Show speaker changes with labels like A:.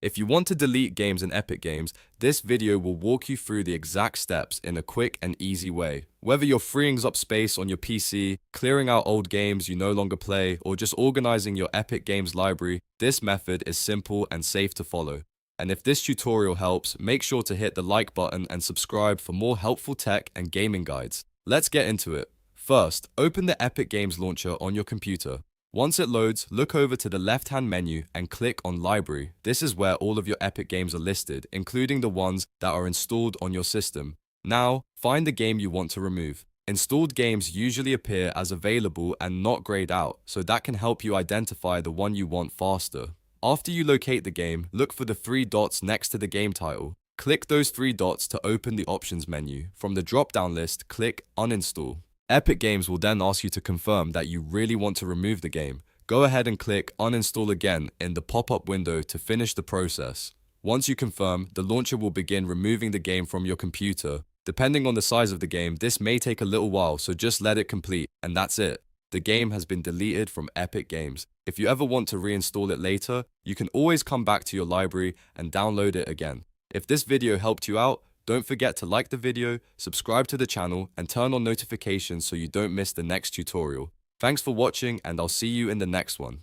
A: If you want to delete games in Epic Games, this video will walk you through the exact steps in a quick and easy way. Whether you're freeing up space on your PC, clearing out old games you no longer play, or just organizing your Epic Games library, this method is simple and safe to follow. And if this tutorial helps, make sure to hit the like button and subscribe for more helpful tech and gaming guides. Let's get into it. First, open the Epic Games launcher on your computer. Once it loads, look over to the left-hand menu and click on Library. This is where all of your Epic games are listed, including the ones that are installed on your system. Now, find the game you want to remove. Installed games usually appear as available and not grayed out, so that can help you identify the one you want faster. After you locate the game, look for the three dots next to the game title. Click those three dots to open the options menu. From the drop-down list, click Uninstall. Epic Games will then ask you to confirm that you really want to remove the game. Go ahead and click Uninstall again in the pop-up window to finish the process. Once you confirm, the launcher will begin removing the game from your computer. Depending on the size of the game, this may take a little while, so just let it complete, and that's it. The game has been deleted from Epic Games. If you ever want to reinstall it later, you can always come back to your library and download it again. If this video helped you out, don't forget to like the video, subscribe to the channel, and turn on notifications so you don't miss the next tutorial. Thanks for watching, and I'll see you in the next one.